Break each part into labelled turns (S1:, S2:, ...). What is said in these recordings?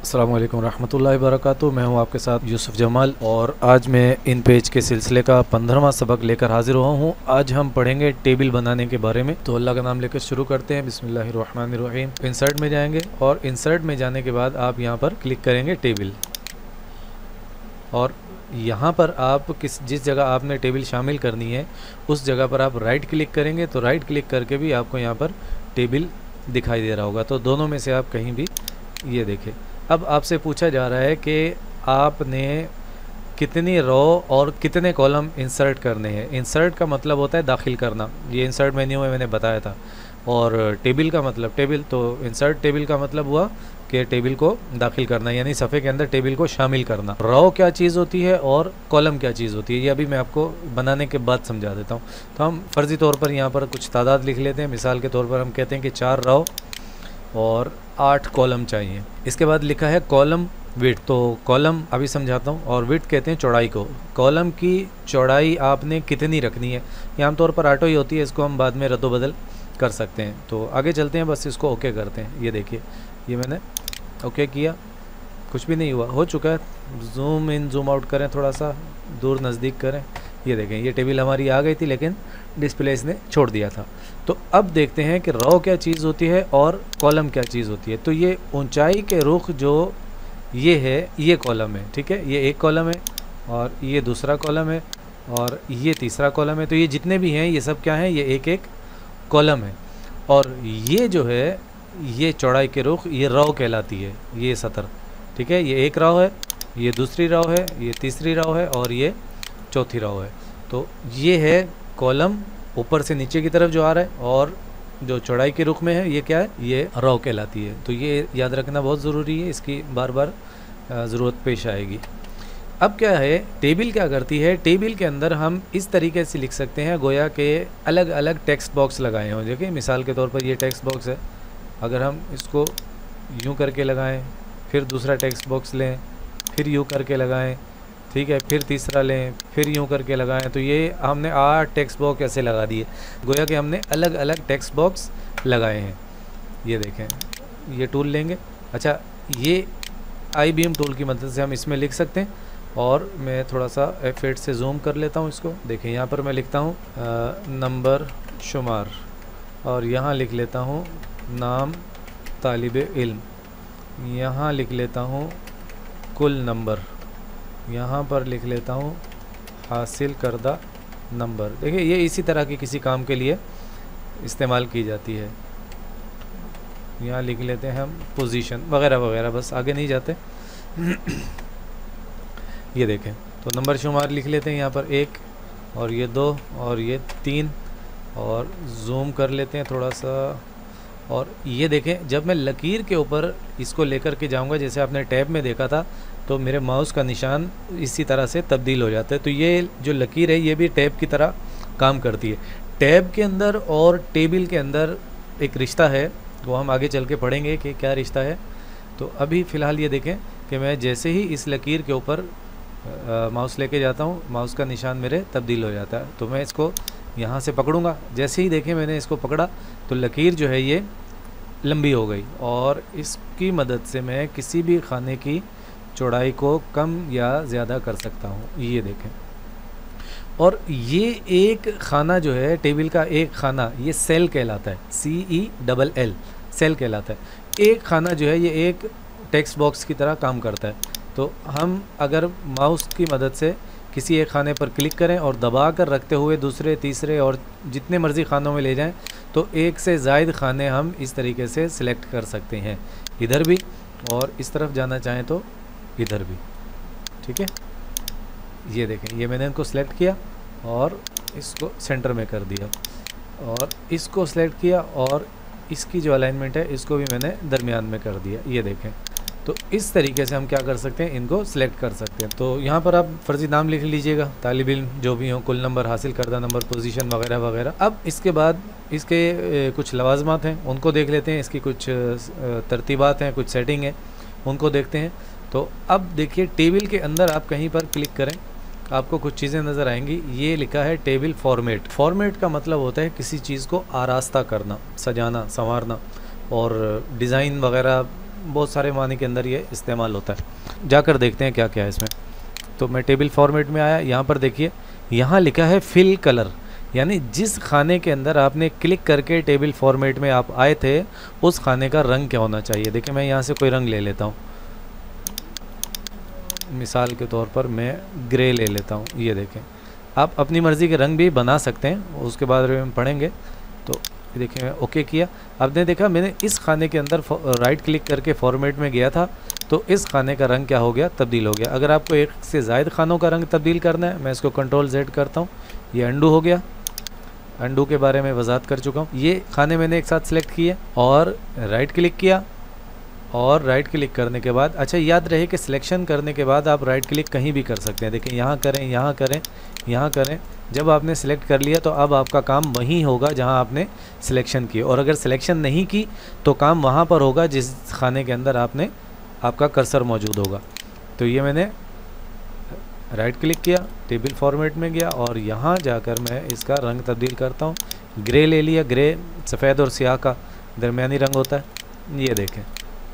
S1: अस्सलाम वालेकुम रहमतुल्लाहि वबरकातुहू। मैं हूं आपके साथ यूसुफ जमाल और आज मैं इन पेज के सिलसिले का 15वां सबक लेकर हाजिर हुआ हूं। आज हम पढ़ेंगे टेबल बनाने के बारे में। तो अल्लाह का नाम लेकर शुरू करते हैं। बिस्मिल्लाहिर्रहमानिर्रहीम। इंसर्ट में जाएंगे और इंसर्ट में जाने के बाद आप यहां पर क्लिक करेंगे टेबल, और यहाँ पर आप जिस जगह आपने टेबल शामिल करनी है उस जगह पर आप राइट क्लिक करेंगे तो राइट क्लिक करके भी आपको यहाँ पर टेबल दिखाई दे रहा होगा। तो दोनों में से आप कहीं भी, ये देखें, अब आपसे पूछा जा रहा है कि आपने कितनी रो और कितने कॉलम इंसर्ट करने हैं। इंसर्ट का मतलब होता है दाखिल करना, ये इंसर्ट मेन्यू में मैंने बताया था। और टेबल का मतलब टेबल, तो इंसर्ट टेबल का मतलब हुआ कि टेबल को दाखिल करना, यानी सफ़े के अंदर टेबल को शामिल करना। रो क्या चीज़ होती है और कॉलम क्या चीज़ होती है, ये अभी मैं आपको बनाने के बाद समझा देता हूँ। तो हम फ़र्ज़ी तौर पर यहाँ पर कुछ तादाद लिख लेते हैं। मिसाल के तौर पर हम कहते हैं कि 4 रो और 8 कॉलम चाहिए। इसके बाद लिखा है कॉलम विड्थ, तो कॉलम अभी समझाता हूँ, और विड्थ कहते हैं चौड़ाई को। कॉलम की चौड़ाई आपने कितनी रखनी है, ये आमतौर पर 8 ही होती है, इसको हम बाद में रद्दोबदल कर सकते हैं। तो आगे चलते हैं, बस इसको ओके करते हैं। ये देखिए, ये मैंने ओके किया, कुछ भी नहीं हुआ, हो चुका है। जूम इन जूम आउट करें, थोड़ा सा दूर नज़दीक करें। ये देखें, ये टेबल हमारी आ गई थी लेकिन डिस्प्ले इसने छोड़ दिया था। तो अब देखते हैं कि रो क्या चीज़ होती है और कॉलम क्या चीज़ होती है। तो ये ऊंचाई के रुख जो ये है, ये कॉलम है, ठीक है, ये एक कॉलम है और ये दूसरा कॉलम है और ये तीसरा कॉलम है। तो ये जितने भी हैं ये सब क्या हैं, ये एक एक कॉलम है। और ये जो है, ये चौड़ाई के रुख, ये रो कहलाती है, ये सतर, ठीक है। ये एक रो है, ये दूसरी रो है, ये तीसरी रो है और ये चौथी रो है। तो ये है कॉलम ऊपर से नीचे की तरफ जो आ रहा है, और जो चौड़ाई के रुख में है ये क्या है, ये रो कहलाती है। तो ये याद रखना बहुत ज़रूरी है, इसकी बार बार ज़रूरत पेश आएगी। अब क्या है, टेबल क्या करती है, टेबल के अंदर हम इस तरीके से लिख सकते हैं गोया के अलग अलग टेक्स्ट बॉक्स लगाए हों। देखिए मिसाल के तौर पर ये टेक्स्ट बॉक्स है, अगर हम इसको यूँ करके लगाएं, फिर दूसरा टेक्स्ट बॉक्स लें, फिर यूँ करके लगाएं, ठीक है, फिर तीसरा लें, फिर यूँ करके लगाएं, तो ये हमने 8 टेक्स्ट बॉक्स ऐसे लगा दिए, गोया कि हमने अलग अलग टेक्स्ट बॉक्स लगाए हैं। ये देखें, ये टूल लेंगे, अच्छा ये आई बीम टूल की मदद से हम इसमें लिख सकते हैं। और मैं थोड़ा सा F8 से जूम कर लेता हूँ इसको। देखें यहाँ पर मैं लिखता हूँ नंबर शुमार, और यहाँ लिख लेता हूँ नाम तालिब इल्म, यहाँ लिख लेता हूँ कुल नंबर, यहाँ पर लिख लेता हूँ हासिल करदा नंबर। देखिए ये इसी तरह की किसी काम के लिए इस्तेमाल की जाती है। यहाँ लिख लेते हैं हम पोजीशन वगैरह वगैरह, बस आगे नहीं जाते। ये देखें, तो नंबर शुमार लिख लेते हैं यहाँ पर 1 और ये 2 और ये 3, और जूम कर लेते हैं थोड़ा सा। और ये देखें, जब मैं लकीर के ऊपर इसको लेकर के जाऊंगा, जैसे आपने टैब में देखा था, तो मेरे माउस का निशान इसी तरह से तब्दील हो जाता है। तो ये जो लकीर है ये भी टैब की तरह काम करती है। टैब के अंदर और टेबल के अंदर एक रिश्ता है, वो हम आगे चल के पढ़ेंगे कि क्या रिश्ता है। तो अभी फ़िलहाल ये देखें कि मैं जैसे ही इस लकीर के ऊपर माउस लेके जाता हूँ, माउस का निशान मेरे तब्दील हो जाता है। तो मैं इसको यहाँ से पकड़ूँगा, जैसे ही देखें मैंने इसको पकड़ा तो लकीर जो है ये लंबी हो गई, और इसकी मदद से मैं किसी भी खाने की चौड़ाई को कम या ज़्यादा कर सकता हूँ। ये देखें, और ये एक खाना जो है टेबल का, एक खाना ये सेल कहलाता है, CELL, सेल कहलाता है। एक खाना जो है ये एक टेक्स्ट बॉक्स की तरह काम करता है। तो हम अगर माउस की मदद से किसी एक खाने पर क्लिक करें और दबा कर रखते हुए दूसरे, तीसरे और जितने मर्ज़ी खानों में ले जाएं, तो एक से ज़ायद खाने हम इस तरीके से सिलेक्ट कर सकते हैं, इधर भी, और इस तरफ जाना चाहें तो इधर भी, ठीक है। ये देखें, ये मैंने इनको सिलेक्ट किया और इसको सेंटर में कर दिया, और इसको सिलेक्ट किया और इसकी जो अलाइनमेंट है इसको भी मैंने दरमियान में कर दिया। ये देखें, तो इस तरीके से हम क्या कर सकते हैं, इनको सिलेक्ट कर सकते हैं। तो यहाँ पर आप फ़र्ज़ी नाम लिख लीजिएगा, तालिब इल्म जो भी हो, कुल नंबर, हासिल करदा नंबर, पोजीशन वगैरह वगैरह। अब इसके बाद इसके कुछ लवाजमात हैं, उनको देख लेते हैं। इसकी कुछ तरतीबात हैं, कुछ सेटिंग है, उनको देखते हैं। तो अब देखिए, टेबल के अंदर आप कहीं पर क्लिक करें, आपको कुछ चीज़ें नज़र आएंगी। ये लिखा है टेबल फॉर्मेट। फॉर्मेट का मतलब होता है किसी चीज़ को आरास्ता करना, सजाना, संवारना, और डिज़ाइन वगैरह बहुत सारे मानी के अंदर ये इस्तेमाल होता है। जाकर देखते हैं क्या क्या है इसमें। तो मैं टेबल फॉर्मेट में आया, यहाँ पर देखिए यहाँ लिखा है फिल कलर, यानी जिस खाने के अंदर आपने क्लिक करके टेबल फॉर्मेट में आप आए थे उस खाने का रंग क्या होना चाहिए। देखिए मैं यहाँ से कोई रंग ले लेता हूँ, मिसाल के तौर पर मैं ग्रे ले लेता हूँ। ये देखें, आप अपनी मर्ज़ी के रंग भी बना सकते हैं, उसके बाद में पढ़ेंगे। तो देखिए मैं ओके किया, आपने देखा मैंने इस खाने के अंदर राइट क्लिक करके फॉर्मेट में गया था तो इस खाने का रंग क्या हो गया, तब्दील हो गया। अगर आपको एक से ज़ायद खानों का रंग तब्दील करना है, मैं इसको कंट्रोल Z करता हूँ, ये अंडू हो गया। अंडू के बारे में वजाहत कर चुका हूँ। ये खाने मैंने एक साथ सिलेक्ट किए और राइट क्लिक किया, और राइट क्लिक करने के बाद, अच्छा याद रहे कि सिलेक्शन करने के बाद आप राइट क्लिक कहीं भी कर सकते हैं। देखें यहाँ करें, यहाँ करें, यहाँ करें। जब आपने सिलेक्ट कर लिया तो अब आपका काम वहीं होगा जहाँ आपने सिलेक्शन की, और अगर सिलेक्शन नहीं की तो काम वहाँ पर होगा जिस खाने के अंदर आपका कर्सर मौजूद होगा। तो ये मैंने राइट क्लिक किया, टेबल फॉर्मेट में गया और यहाँ जाकर मैं इसका रंग तब्दील करता हूँ। ग्रे ले लिया, ग्रे सफ़ेद और स्याह का दरमियानी रंग होता है। ये देखें,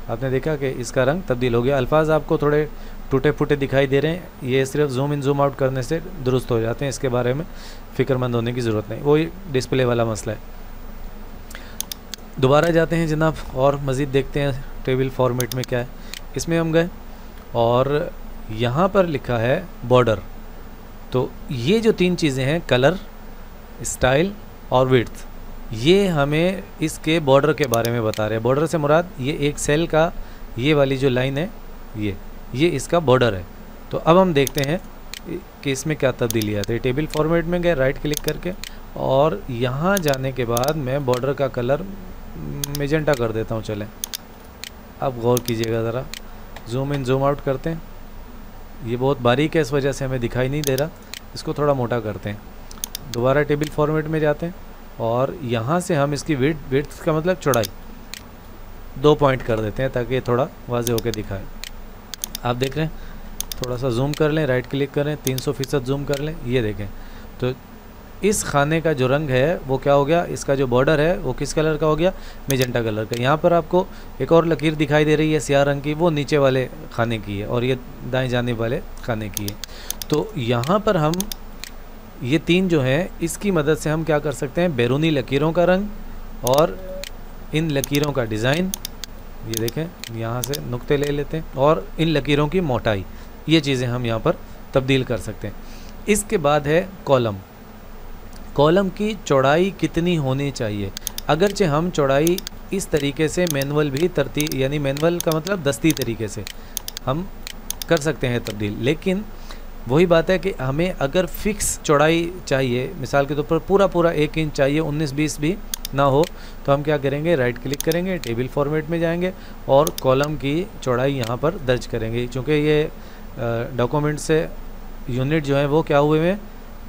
S1: आपने देखा कि इसका रंग तब्दील हो गया। अल्फाज आपको थोड़े टूटे फूटे दिखाई दे रहे हैं, ये सिर्फ जूम इन जूम आउट करने से दुरुस्त हो जाते हैं, इसके बारे में फ़िक्रमंद होने की ज़रूरत नहीं, वही डिस्प्ले वाला मसला है। दोबारा जाते हैं जनाब और मज़ीद देखते हैं टेबल फॉर्मेट में क्या है। इसमें हम गए और यहाँ पर लिखा है बॉर्डर। तो ये जो तीन चीज़ें हैं, कलर, स्टाइल और विड्थ, ये हमें इसके बॉर्डर के बारे में बता रहे हैं। बॉर्डर से मुराद ये एक सेल का ये वाली जो लाइन है ये इसका बॉर्डर है। तो अब हम देखते हैं कि इसमें क्या तब्दीली आती है। टेबल फॉर्मेट में गए राइट क्लिक करके और यहाँ जाने के बाद मैं बॉर्डर का कलर मेजेंटा कर देता हूँ। चलें अब गौर कीजिएगा ज़रा, जूम इन जूम आउट करते हैं। ये बहुत बारीक है, इस वजह से हमें दिखाई नहीं दे रहा, इसको थोड़ा मोटा करते हैं। दोबारा टेबल फॉर्मेट में जाते हैं और यहाँ से हम इसकी विड्थ का मतलब चौड़ाई 2 पॉइंट कर देते हैं ताकि ये थोड़ा वाज़े होकर दिखाए। आप देख रहे हैं, थोड़ा सा जूम कर लें, राइट क्लिक करें, 300% जूम कर लें। ये देखें, तो इस खाने का जो रंग है वो क्या हो गया, इसका जो बॉर्डर है वो किस कलर का हो गया, मेजेंटा कलर का। यहाँ पर आपको एक और लकीर दिखाई दे रही है स्याह रंग की, वो नीचे वाले खाने की है और ये दाएं जाने वाले खाने की है। तो यहाँ पर हम ये तीन जो हैं इसकी मदद से हम क्या कर सकते हैं, बैरूनी लकीरों का रंग और इन लकीरों का डिज़ाइन, ये देखें यहाँ से नुक्ते ले लेते हैं, और इन लकीरों की मोटाई, ये चीज़ें हम यहाँ पर तब्दील कर सकते हैं। इसके बाद है कॉलम। कॉलम की चौड़ाई कितनी होनी चाहिए। अगरचे हम चौड़ाई इस तरीके से मैनुअल भी तरतीब, यानी मैनुअल का मतलब दस्ती तरीके से हम कर सकते हैं तब्दील, लेकिन वही बात है कि हमें अगर फ़िक्स चौड़ाई चाहिए, मिसाल के तौर पर पूरा 1 इंच चाहिए, 19-20 भी ना हो, तो हम क्या करेंगे, राइट क्लिक करेंगे, टेबल फॉर्मेट में जाएंगे और कॉलम की चौड़ाई यहाँ पर दर्ज करेंगे। क्योंकि ये डॉक्यूमेंट से यूनिट जो है वो क्या हुए हैं,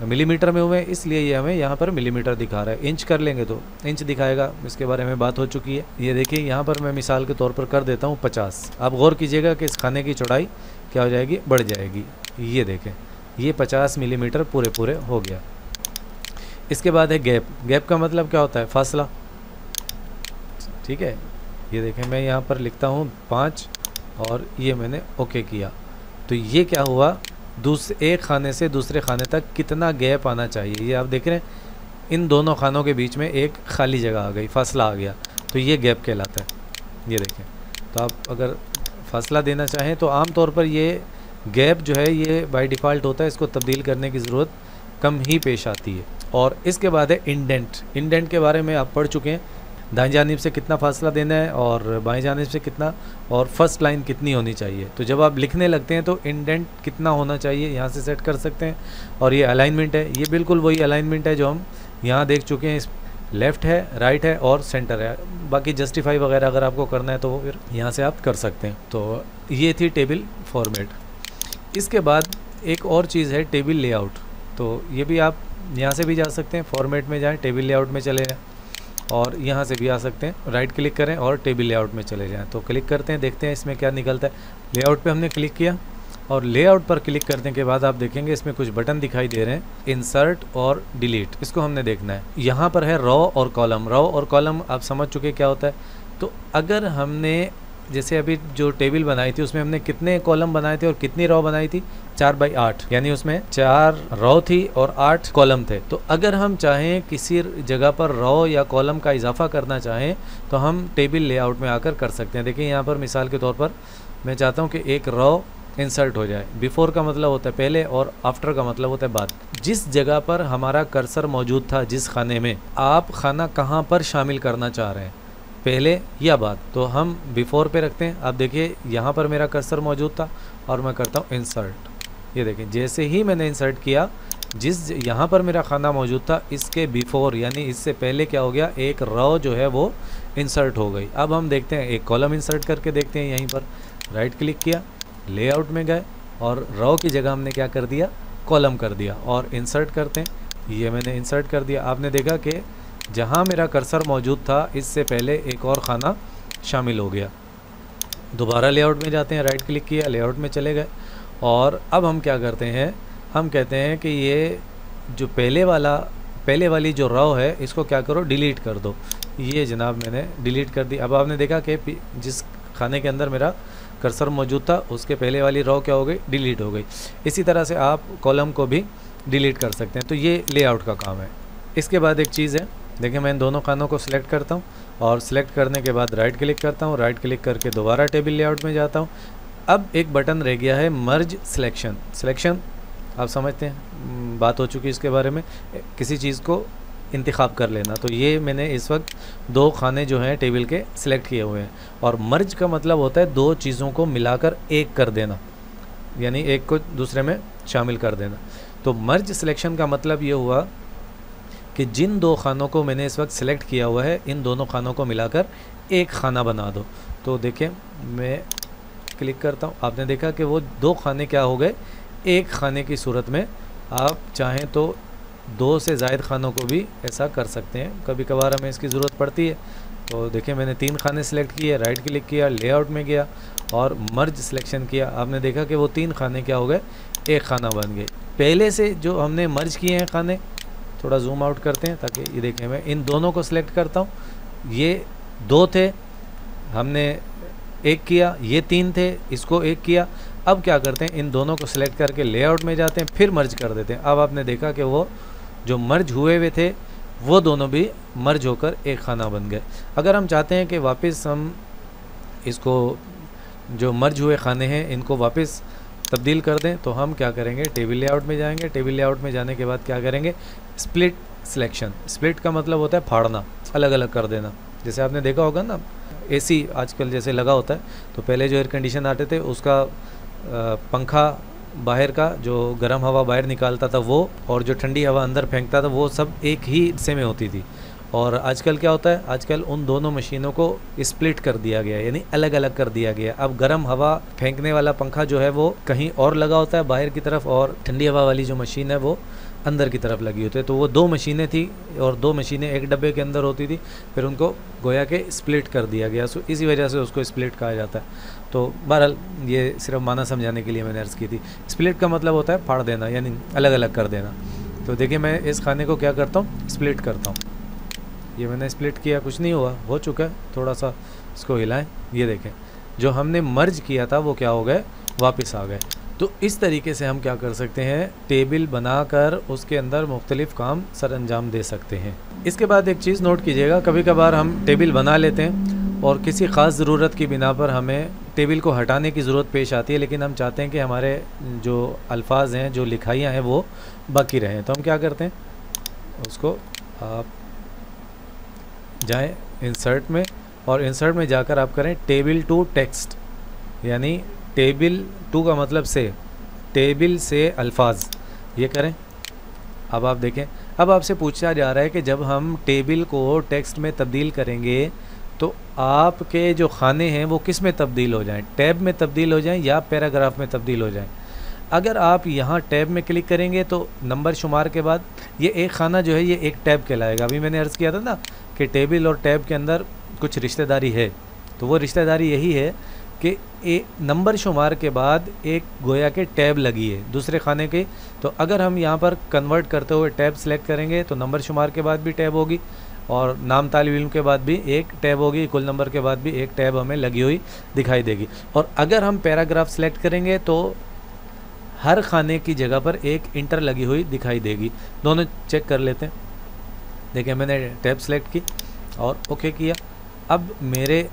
S1: मिलीमीटर में हुए, इसलिए ये हमें यहाँ पर मिलीमीटर दिखा रहा है। इंच कर लेंगे तो इंच दिखाएगा, इसके बारे में बात हो चुकी है। ये देखिए यहाँ पर मैं मिसाल के तौर पर कर देता हूँ 50। आप गौर कीजिएगा कि इस खाने की चौड़ाई क्या हो जाएगी, बढ़ जाएगी। ये देखें, ये 50 मिलीमीटर पूरे हो गया। इसके बाद है गैप। गैप का मतलब क्या होता है, फासला, ठीक है। ये देखें मैं यहाँ पर लिखता हूँ 5 और ये मैंने ओके किया। तो ये क्या हुआ, एक खाने से दूसरे खाने तक कितना गैप आना चाहिए, ये आप देख रहे हैं, इन दोनों खानों के बीच में एक खाली जगह आ गई, फासला आ गया, तो ये गैप कहलाता है। ये देखें, तो आप अगर फासला देना चाहें तो आम तौर पर ये गैप जो है ये बाय डिफ़ॉल्ट होता है, इसको तब्दील करने की ज़रूरत कम ही पेश आती है। और इसके बाद है इंडेंट। इंडेंट के बारे में आप पढ़ चुके हैं, दाएं जानिब से कितना फासला देना है और बाएं जानिब से कितना, और फर्स्ट लाइन कितनी होनी चाहिए। तो जब आप लिखने लगते हैं तो इंडेंट कितना होना चाहिए यहाँ से सेट कर सकते हैं। और ये अलाइनमेंट है, ये बिल्कुल वही अलाइनमेंट है जो हम यहाँ देख चुके हैं, लेफ़्ट है, राइट है और सेंटर है। बाकी जस्टिफाई वगैरह अगर आपको करना है तो वो फिर यहाँ से आप कर सकते हैं। तो ये थी टेबल फॉर्मेट। इसके बाद एक और चीज़ है टेबल लेआउट। तो ये भी आप यहाँ से भी जा सकते हैं, फॉर्मेट में जाएं, टेबल लेआउट में चले जाएँ और यहाँ से भी आ सकते हैं, राइट क्लिक करें और टेबल लेआउट में चले जाएं। तो क्लिक करते हैं, देखते हैं इसमें क्या निकलता है। लेआउट पे हमने क्लिक किया और लेआउट पर क्लिक करने के बाद आप देखेंगे इसमें कुछ बटन दिखाई दे रहे हैं, इंसर्ट और डिलीट, इसको हमने देखना है। यहाँ पर है रॉ और कॉलम। रॉ और कॉलम आप समझ चुके क्या होता है। तो अगर हमने जैसे अभी जो टेबल बनाई थी उसमें हमने कितने कॉलम बनाए थे और कितनी रो बनाई थी, 4/8, यानी उसमें 4 रो थी और 8 कॉलम थे। तो अगर हम चाहें किसी जगह पर रो या कॉलम का इजाफा करना चाहें तो हम टेबल लेआउट में आकर कर सकते हैं। देखिए यहाँ पर मिसाल के तौर पर मैं चाहता हूँ कि एक रो इंसर्ट हो जाए। बिफोर का मतलब होता है पहले और आफ्टर का मतलब होता है बाद। जिस जगह पर हमारा कर्सर मौजूद था, जिस खाने में, आप खाना कहाँ पर शामिल करना चाह रहे हैं, पहले या बाद, तो हम बिफोर पे रखते हैं। आप देखिए यहाँ पर मेरा कर्सर मौजूद था और मैं करता हूँ इंसर्ट। ये देखें जैसे ही मैंने इंसर्ट किया, जिस यहाँ पर मेरा खाना मौजूद था इसके बिफोर यानी इससे पहले क्या हो गया, एक रो जो है वो इंसर्ट हो गई। अब हम देखते हैं एक कॉलम इंसर्ट करके देखते हैं। यहीं पर राइट क्लिक किया, लेआउट में गए और रो की जगह हमने क्या कर दिया, कॉलम कर दिया और इंसर्ट करते हैं। ये मैंने इंसर्ट कर दिया। आपने देखा कि जहाँ मेरा कर्सर मौजूद था इससे पहले एक और खाना शामिल हो गया। दोबारा लेआउट में जाते हैं, राइट क्लिक किया, लेआउट में चले गए और अब हम क्या करते हैं, हम कहते हैं कि ये जो पहले वाली जो रो है इसको क्या करो, डिलीट कर दो। ये जनाब मैंने डिलीट कर दी। अब आपने देखा कि जिस खाने के अंदर मेरा कर्सर मौजूद था उसके पहले वाली रो क्या हो गई, डिलीट हो गई। इसी तरह से आप कॉलम को भी डिलीट कर सकते हैं। तो ये लेआउट का काम है। इसके बाद एक चीज़ है, देखिए मैं इन दोनों खानों को सिलेक्ट करता हूँ और सिलेक्ट करने के बाद राइट क्लिक करता हूँ, राइट क्लिक करके दोबारा टेबल लेआउट में जाता हूँ। अब एक बटन रह गया है मर्ज सिलेक्शन। आप समझते हैं, बात हो चुकी है इसके बारे में, किसी चीज़ को इंतखाब कर लेना। तो ये मैंने इस वक्त 2 खाने जो हैं टेबल के सिलेक्ट किए हुए हैं और मर्ज का मतलब होता है 2 चीज़ों को मिलाकर एक कर देना, यानी एक को दूसरे में शामिल कर देना। तो मर्ज सिलेक्शन का मतलब ये हुआ कि जिन 2 खानों को मैंने इस वक्त सिलेक्ट किया हुआ है इन दोनों खानों को मिलाकर एक खाना बना दो। तो देखें मैं क्लिक करता हूँ, आपने देखा कि वो 2 खाने क्या हो गए, एक खाने की सूरत में। आप चाहें तो 2 से ज़ायद खानों को भी ऐसा कर सकते हैं, कभी कभार हमें इसकी ज़रूरत पड़ती है। तो देखिए मैंने 3 खाने सिलेक्ट किए, राइट क्लिक किया, लेआउट में गया और मर्ज सिलेक्शन किया। आपने देखा कि वो 3 खाने क्या हो गए, एक खाना बन गए। पहले से जो हमने मर्ज किए हैं खाने, थोड़ा जूम आउट करते हैं ताकि ये देखें, मैं इन दोनों को सिलेक्ट करता हूँ। ये 2 थे, हमने 1 किया, ये 3 थे, इसको 1 किया। अब क्या करते हैं, इन दोनों को सिलेक्ट करके लेआउट में जाते हैं, फिर मर्ज कर देते हैं। अब आपने देखा कि वो जो मर्ज हुए थे वो दोनों भी मर्ज होकर एक खाना बन गए। अगर हम चाहते हैं कि वापस हम इसको जो मर्ज हुए खाने हैं इनको वापस तब्दील कर दें तो हम क्या करेंगे, टेबल लेआउट में जाएंगे। टेबल लेआउट में जाने के बाद क्या करेंगे, स्प्लिट सिलेक्शन। स्प्लिट का मतलब होता है फाड़ना, अलग अलग कर देना। जैसे आपने देखा होगा ना, एसी आजकल जैसे लगा होता है तो पहले जो एयर कंडीशन आते थे उसका पंखा बाहर का जो गर्म हवा बाहर निकालता था वो, और जो ठंडी हवा अंदर फेंकता था वो सब एक ही हिस्से में होती थी। और आजकल क्या होता है, आजकल उन दोनों मशीनों को स्प्लिट कर दिया गया, यानी अलग अलग कर दिया गया। अब गर्म हवा फेंकने वाला पंखा जो है वो कहीं और लगा होता है बाहर की तरफ, और ठंडी हवा वाली जो मशीन है वो अंदर की तरफ लगी होती है। तो वो 2 मशीनें थी और 2 मशीनें एक डब्बे के अंदर होती थी, फिर उनको गोया के स्प्लिट कर दिया गया। सो इसी वजह से उसको स्प्लिट कहा जाता है। तो बहरहाल ये सिर्फ माना समझाने के लिए मैंने अर्ज़ की थी। स्प्लिट का मतलब होता है फाड़ देना, यानी अलग अलग कर देना। तो देखिए मैं इस खाने को क्या करता हूँ, स्प्लिट करता हूँ। ये मैंने स्प्लिट किया, कुछ नहीं हुआ, हो चुका है। थोड़ा सा इसको हिलाएं, ये देखें जो हमने मर्ज किया था वो क्या हो गए, वापस आ गए। तो इस तरीके से हम क्या कर सकते हैं, टेबल बनाकर उसके अंदर मुख्तलिफ़ काम सर अंजाम दे सकते हैं। इसके बाद एक चीज़ नोट कीजिएगा, कभी कभार हम टेबल बना लेते हैं और किसी ख़ास ज़रूरत की बिना पर हमें टेबल को हटाने की ज़रूरत पेश आती है, लेकिन हम चाहते हैं कि हमारे जो अल्फाज हैं, जो लिखाइयाँ हैं वो बाकी रहें। तो हम क्या करते हैं, उसको आप जाएं इंसर्ट में और इंसर्ट में जाकर आप करें टेबल टू टेक्स्ट, यानी टेबल टू का मतलब से, टेबल से अल्फाज, ये करें। अब आप देखें, अब आपसे पूछा जा रहा है कि जब हम टेबल को टेक्स्ट में तब्दील करेंगे तो आपके जो खाने हैं वो किस में तब्दील हो जाएं, टैब में तब्दील हो जाएं या पैराग्राफ में तब्दील हो जाएं। अगर आप यहाँ टैब में क्लिक करेंगे तो नंबर शुमार के बाद ये एक खाना जो है ये एक टैब कहलाएगा। अभी मैंने अर्ज़ किया था ना कि टेबल और टैब के अंदर कुछ रिश्तेदारी है, तो वो रिश्तेदारी यही है कि एक नंबर शुमार के बाद एक गोया के टैब लगी है दूसरे खाने के। तो अगर हम यहाँ पर कन्वर्ट करते हुए टैब सेलेक्ट करेंगे तो नंबर शुमार के बाद भी टैब होगी, और नाम तालिब इल्म के बाद भी एक टैब होगी, कुल नंबर के बाद भी एक टैब हमें लगी हुई दिखाई देगी। और अगर हम पैराग्राफ सेलेक्ट करेंगे तो हर खाने की जगह पर एक इंटर लगी हुई दिखाई देगी। दोनों चेक कर लेते हैं। देखिए मैंने टैब सेलेक्ट की और ओके किया। अब मेरे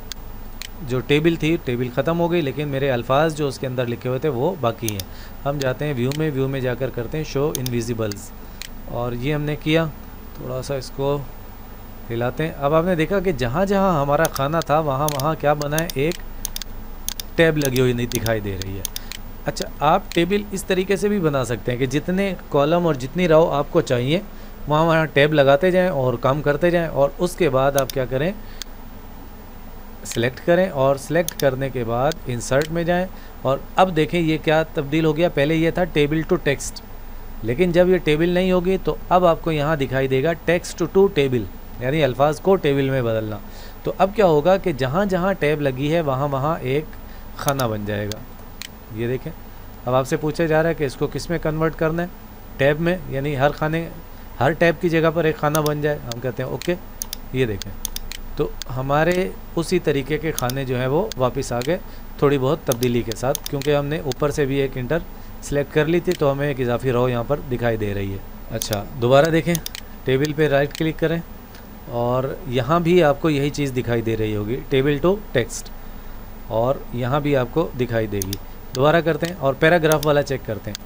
S1: जो टेबल थी, टेबल ख़त्म हो गई, लेकिन मेरे अल्फाज जो उसके अंदर लिखे हुए थे वो बाकी हैं। हम जाते हैं व्यू में जाकर करते हैं शो इनविजिबल्स, और ये हमने किया। थोड़ा सा इसको हिलाते हैं। अब आपने देखा कि जहाँ जहाँ हमारा खाना था वहाँ क्या बना है, एक टैब लगी हुई नहीं दिखाई दे रही है। अच्छा, आप टेबल इस तरीके से भी बना सकते हैं कि जितने कॉलम और जितनी रो आपको चाहिए वहाँ टैब लगाते जाएं और काम करते जाएं, और उसके बाद आप क्या करें, सिलेक्ट करें और सिलेक्ट करने के बाद इंसर्ट में जाएं। और अब देखें ये क्या तब्दील हो गया। पहले ये था टेबल टू टेक्स्ट, लेकिन जब ये टेबल नहीं होगी तो अब आपको यहाँ दिखाई देगा टेक्स्ट टू टेबल, यानी अल्फाज को टेबल में बदलना। तो अब क्या होगा कि जहाँ जहाँ टैब लगी है वहाँ एक खाना बन जाएगा। ये देखें, अब आपसे पूछा जा रहा है कि इसको किस में कन्वर्ट करना है, टैब में, यानी हर टैब की जगह पर एक खाना बन जाए। हम कहते हैं ओके। ये देखें, तो हमारे उसी तरीके के खाने जो हैं वो वापस आ गए, थोड़ी बहुत तब्दीली के साथ, क्योंकि हमने ऊपर से भी एक इंटर सेलेक्ट कर ली थी तो हमें एक इजाफी रो यहाँ पर दिखाई दे रही है। अच्छा, दोबारा देखें, टेबल पे राइट क्लिक करें और यहाँ भी आपको यही चीज़ दिखाई दे रही होगी, टेबल टू टेक्स्ट, और यहाँ भी आपको दिखाई देगी। दोबारा करते हैं और पैराग्राफ वाला चेक करते हैं।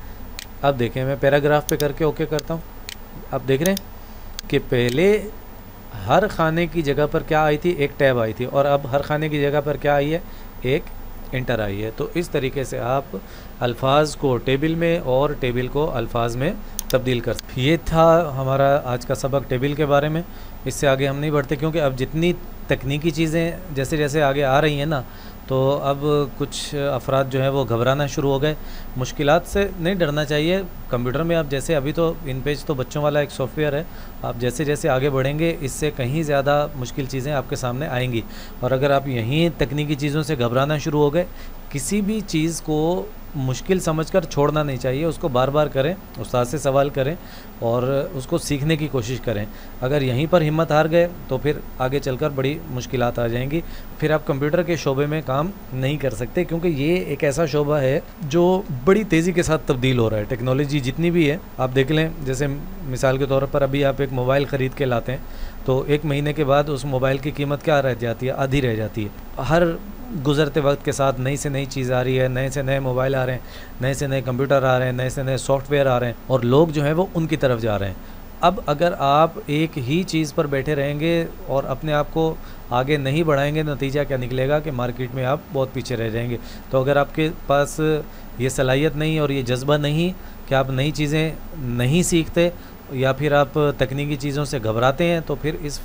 S1: अब देखें, मैं पैराग्राफ पे करके ओके करता हूँ। अब देख रहे हैं कि पहले हर खाने की जगह पर क्या आई थी, एक टैब आई थी, और अब हर खाने की जगह पर क्या आई है, एक इंटर आई है। तो इस तरीके से आप अल्फाज को टेबल में और टेबल को अल्फाज में तब्दील कर। ये था हमारा आज का सबक टेबल के बारे में। इससे आगे हम नहीं बढ़ते, क्योंकि अब जितनी तकनीकी चीज़ें जैसे जैसे आगे आ रही हैं ना, तो अब कुछ अफराद जो हैं वो घबराना शुरू हो गए। मुश्किलात से नहीं डरना चाहिए। कंप्यूटर में आप जैसे, अभी तो इन पेज तो बच्चों वाला एक सॉफ्टवेयर है, आप जैसे जैसे आगे बढ़ेंगे इससे कहीं ज़्यादा मुश्किल चीज़ें आपके सामने आएंगी। और अगर आप यहीं तकनीकी चीज़ों से घबराना शुरू हो गए, किसी भी चीज़ को मुश्किल समझकर छोड़ना नहीं चाहिए, उसको बार बार करें, उस्ताद से सवाल करें और उसको सीखने की कोशिश करें। अगर यहीं पर हिम्मत हार गए तो फिर आगे चलकर बड़ी मुश्किलात आ जाएंगी, फिर आप कंप्यूटर के शोबे में काम नहीं कर सकते, क्योंकि ये एक ऐसा शोबा है जो बड़ी तेज़ी के साथ तब्दील हो रहा है। टेक्नोलॉजी जितनी भी है, आप देख लें, जैसे मिसाल के तौर पर अभी आप एक मोबाइल ख़रीद के लाते हैं तो एक महीने के बाद उस मोबाइल की कीमत क्या रह जाती है, आधी रह जाती है। हर गुज़रते वक्त के साथ नई से नई चीज़ आ रही है, नए से नए मोबाइल आ रहे हैं, नए से नए कंप्यूटर आ रहे हैं, नए से नए सॉफ्टवेयर आ रहे हैं, और लोग जो हैं वो उनकी तरफ जा रहे हैं। अब अगर आप एक ही चीज़ पर बैठे रहेंगे और अपने आप को आगे नहीं बढ़ाएंगे, नतीजा क्या निकलेगा कि मार्केट में आप बहुत पीछे रह जाएंगे। तो अगर आपके पास ये सलाहियत नहीं और ये जज्बा नहीं कि आप नई चीज़ें नहीं सीखते, या फिर आप तकनीकी चीज़ों से घबराते हैं, तो फिर इस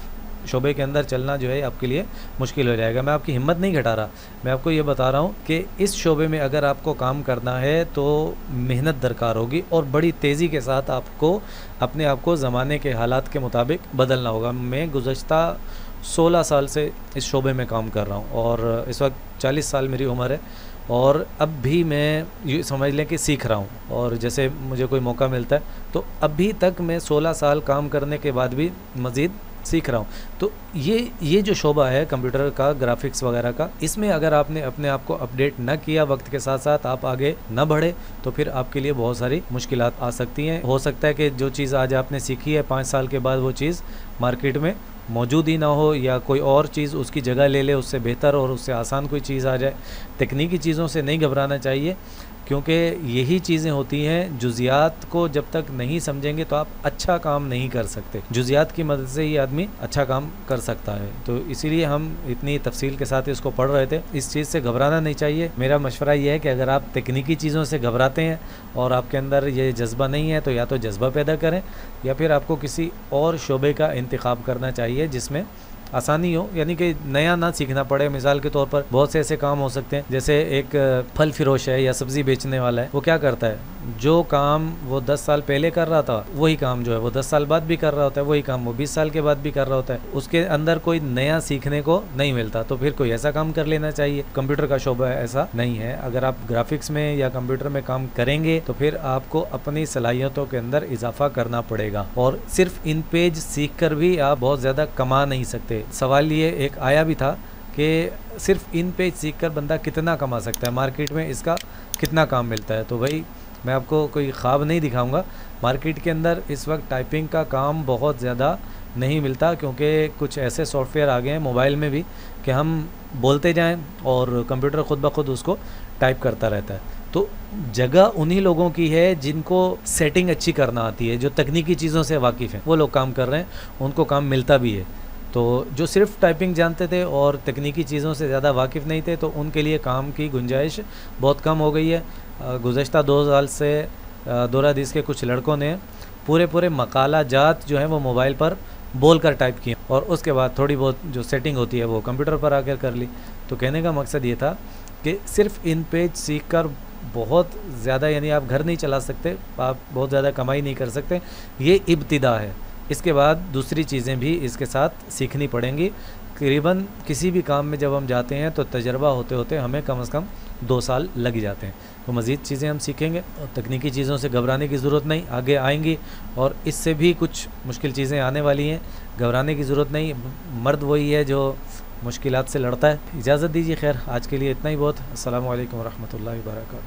S1: शोबे के अंदर चलना जो है आपके लिए मुश्किल हो जाएगा। मैं आपकी हिम्मत नहीं घटा रहा, मैं आपको ये बता रहा हूँ कि इस शोबे में अगर आपको काम करना है तो मेहनत दरकार होगी और बड़ी तेज़ी के साथ आपको अपने आप को ज़माने के हालात के मुताबिक बदलना होगा। मैं गुज़श्ता 16 साल से इस शोबे में काम कर रहा हूँ और इस वक्त 40 साल मेरी उम्र है, और अब भी मैं ये समझ लें कि सीख रहा हूँ। और जैसे मुझे कोई मौका मिलता है तो अभी तक मैं 16 साल काम करने के बाद भी मज़ीद सीख रहा हूँ। तो ये जो शोबा है कंप्यूटर का, ग्राफिक्स वगैरह का, इसमें अगर आपने अपने आप को अपडेट न किया, वक्त के साथ साथ आप आगे न बढ़े, तो फिर आपके लिए बहुत सारी मुश्किलात आ सकती हैं। हो सकता है कि जो चीज़ आज आपने सीखी है 5 साल के बाद वो चीज़ मार्केट में मौजूद ही ना हो, या कोई और चीज़ उसकी जगह ले ले, उससे बेहतर और उससे आसान कोई चीज़ आ जाए। तकनीकी चीज़ों से नहीं घबराना चाहिए, क्योंकि यही चीज़ें होती हैं, जुज़ियात को जब तक नहीं समझेंगे तो आप अच्छा काम नहीं कर सकते। जुज़ियात की मदद से ही आदमी अच्छा काम कर सकता है। तो इसीलिए हम इतनी तफसील के साथ इसको पढ़ रहे थे। इस चीज़ से घबराना नहीं चाहिए। मेरा मशवरा ये है कि अगर आप तकनीकी चीज़ों से घबराते हैं और आपके अंदर ये जज्बा नहीं है, तो या तो जज्बा पैदा करें या फिर आपको किसी और शोबे का इंतखाब करना चाहिए जिसमें आसानी हो, यानी कि नया ना सीखना पड़े। मिसाल के तौर पर बहुत से ऐसे काम हो सकते हैं, जैसे एक फल फिरोश है या सब्ज़ी बेचने वाला है, वो क्या करता है, जो काम वो 10 साल पहले कर रहा था वही काम जो है वो 10 साल बाद भी कर रहा होता है, वही काम वो 20 साल के बाद भी कर रहा होता है। उसके अंदर कोई नया सीखने को नहीं मिलता, तो फिर कोई ऐसा काम कर लेना चाहिए। कंप्यूटर का शोबा ऐसा नहीं है। अगर आप ग्राफिक्स में या कंप्यूटर में काम करेंगे तो फिर आपको अपनी सलाहियतों के अंदर इजाफा करना पड़ेगा, और सिर्फ इन पेज सीख कर भी आप बहुत ज़्यादा कमा नहीं सकते। सवाल ये एक आया भी था कि सिर्फ इन पेज सीख कर बंदा कितना कमा सकता है, मार्केट में इसका कितना काम मिलता है। तो भाई मैं आपको कोई ख्वाब नहीं दिखाऊंगा। मार्केट के अंदर इस वक्त टाइपिंग का काम बहुत ज़्यादा नहीं मिलता, क्योंकि कुछ ऐसे सॉफ्टवेयर आ गए हैं मोबाइल में भी कि हम बोलते जाएं और कंप्यूटर खुद ब खुद उसको टाइप करता रहता है। तो जगह उन्हीं लोगों की है जिनको सेटिंग अच्छी करना आती है, जो तकनीकी चीज़ों से वाकिफ़ हैं, वो लोग काम कर रहे हैं, उनको काम मिलता भी है। तो जो सिर्फ टाइपिंग जानते थे और तकनीकी चीज़ों से ज़्यादा वाकिफ़ नहीं थे, तो उनके लिए काम की गुंजाइश बहुत कम हो गई है। गुज़श्ता 2 साल से दौरा हदीस के कुछ लड़कों ने पूरे मकाला जात जो है वो मोबाइल पर बोल कर टाइप किए, और उसके बाद थोड़ी बहुत जो सेटिंग होती है वो कंप्यूटर पर आकर कर ली। तो कहने का मकसद ये था कि सिर्फ इन पेज सीख कर बहुत ज़्यादा, यानी आप घर नहीं चला सकते, आप बहुत ज़्यादा कमाई नहीं कर सकते। ये इब्तिदा है। इसके बाद दूसरी चीज़ें भी इसके साथ सीखनी पड़ेंगी। करीबन किसी भी काम में जब हम जाते हैं तो तजर्बा होते होते हमें कम से कम 2 साल लग जाते हैं। तो मज़ीद चीज़ें हम सीखेंगे, और तकनीकी चीज़ों से घबराने की ज़रूरत नहीं, आगे आएंगी और इससे भी कुछ मुश्किल चीज़ें आने वाली हैं, घबराने की ज़रूरत नहीं। मर्द वही है जो मुश्किलात से लड़ता है। इजाज़त दीजिए, खैर आज के लिए इतना ही बहुत। अस्सलामु अलैकुम वरहमतुल्लाहि वबरकातुहू।